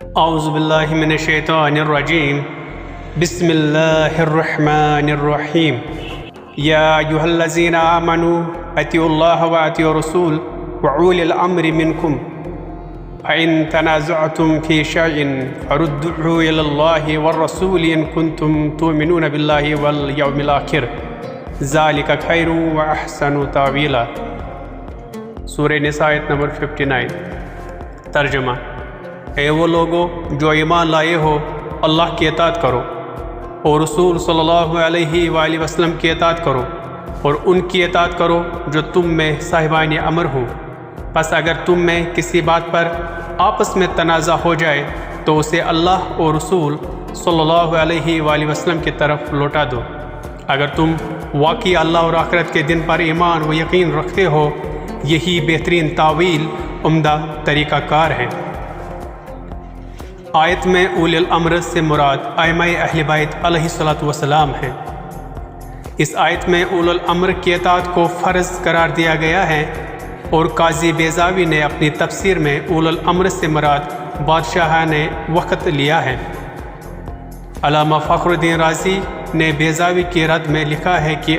اعوذ باللہ من الشیطان الرجیم بسم اللہ الرحمن الرحیم یا ایہا الذین آمنوا اطیعوا اللہ واطیعوا الرسول وأولی الامر منکم فإن تنازعتم فی شیء فردوه الی اللہ والرسول ان کنتم تؤمنون باللہ والیوم الآخر ذالک خیر واحسن تاویلا۔ سورہ نساء آیت نمبر 59۔ ترجمہ: اے وہ لوگو جو ایمان لائے ہو، اللہ کی اطاعت کرو اور رسول صلی اللہ علیہ وآلہ وسلم کی اطاعت کرو اور ان کی اطاعت کرو جو تم میں صاحبان امر ہوں۔ پس اگر تم میں کسی بات پر آپس میں تنازع ہو جائے تو اسے اللہ اور رسول صلی اللہ علیہ وآلہ وسلم کی طرف لوٹا دو۔ اگر تم واقعی اللہ اور آخرت کے دن پر ایمان و یقین رکھتے ہو، یہی بہترین تاویل، عمدہ طریقہ کار ہے۔ آیت میں اولی الامر سے مراد ائمہ اہل بیت علیہ السلام ہیں۔ اس آیت میں اولی الامر کی اطاعت کو فرض قرار دیا گیا ہے، اور قاضی بیضاوی نے اپنی تفسیر میں اولی الامر سے مراد بادشاہان وقت لیا ہے۔ علامہ فخر الدین رازی نے بیضاوی کی رد میں لکھا ہے کہ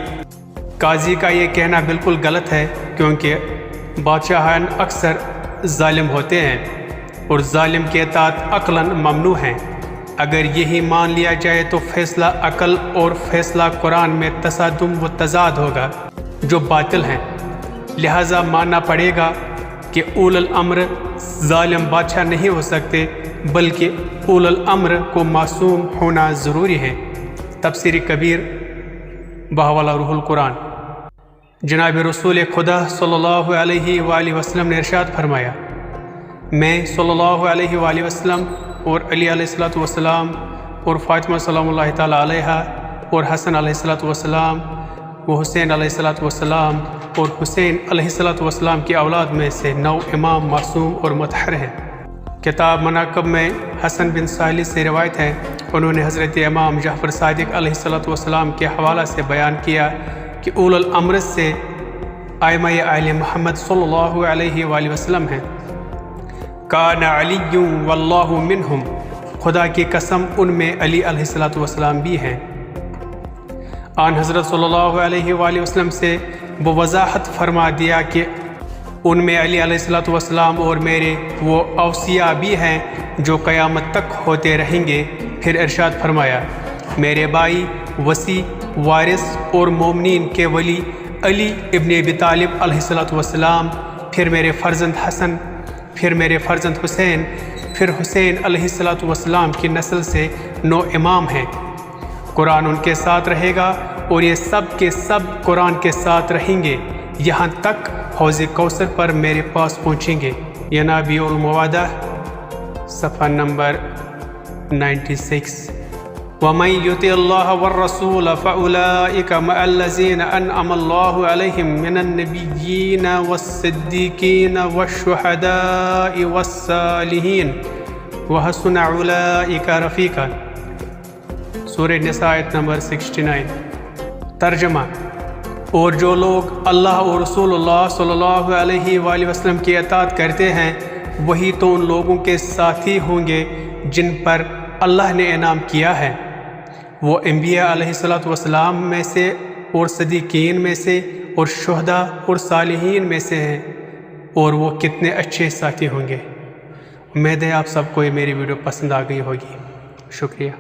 قاضی کا یہ کہنا بالکل غلط ہے، کیونکہ بادشاہان اکثر ظالم ہوتے ہیں اور ظالم کی اطاعت عقلاً ممنوع ہے۔ اگر یہی مان لیا جائے تو فیصلہ عقل اور فیصلہ قرآن میں تصادم و تضاد ہوگا جو باطل ہیں۔ لہٰذا ماننا پڑے گا کہ اولی الامر ظالم بادشاہ نہیں ہو سکتے، بلکہ اولی الامر کو معصوم ہونا ضروری ہے۔ تفسیر کبیر بحوالہ روح القرآن۔ جناب رسول خدا صلی اللہ علیہ وآلہ وسلم نے ارشاد فرمایا: میں صلی اللہ علیہ وآلہ وسلم اور علی علیہ السلام اور فاطمہ سلام اللہ تعالیٰ علیہا اور حسن علیہ السلام و حسین علیہ السلام اور حسین علیہ السلام کی اولاد میں سے 9 امام معصوم اور مطہر ہیں۔ کتاب مناقب میں حسن بن صالح سے روایت ہے، انہوں نے حضرت امام جعفر صادق علیہ السلام کے حوالہ سے بیان کیا کہ اولی الامر سے ائمہ آل محمد صلی اللہ علیہ وآلہ وسلم ہیں۔ کان علی واللہ منہم، خدا کی قسم ان میں علی علیہ السلام بھی ہیں۔ آن حضرت صلی اللہ علیہ وآلہ وسلم سے بوضاحت فرما دیا کہ ان میں علی علیہ السلام اور میرے وہ اوصیاء بھی ہیں جو قیامت تک ہوتے رہیں گے۔ پھر ارشاد فرمایا: میرے بھائی، وصی، وارث اور مومنین کے ولی علی ابن ابی طالب علیہ السلام، پھر میرے فرزند حسن، پھر میرے فرزند حسین، پھر حسین علیہ السلام کی نسل سے 9 امام ہیں۔ قرآن ان کے ساتھ رہے گا اور یہ سب کے سب قرآن کے ساتھ رہیں گے، یہاں تک حوض کوثر پر میرے پاس پہنچیں گے۔ ینابیع الموادہ، صفحہ نمبر 96۔ وَمَن يُطِعِ اللَّهَ وَالرَّسُولَ فَأُولَٰئِكَ مَعَ الَّذِينَ أَنْعَمَ اللَّهُ عَلَيْهِم مِّنَ النَّبِيِّينَ وَالصِّدِّيقِينَ وَالشُّهَدَاءِ وَالصَّالِحِينَ وَحَسُنَ أُولَٰئِكَ رَفِیقًا۔ سورہ نساء آیت نمبر 69۔ ترجمہ: اور جو لوگ اللہ اور رسول اللہ صلی اللہ علیہ وآلہ وسلم کی اطاعت کرتے ہیں، وہی تو ان لوگوں کے ساتھی ہوں گے جن پر اللہ نے انعام کیا ہے۔ وہ انبیاء علیہ السلام میں سے اور صدیقین میں سے اور شہداء اور صالحین میں سے ہیں، اور وہ کتنے اچھے ساتھی ہوں گے۔ امید ہے آپ سب کو یہ میری ویڈیو پسند آ گئی ہوگی۔ شکریہ۔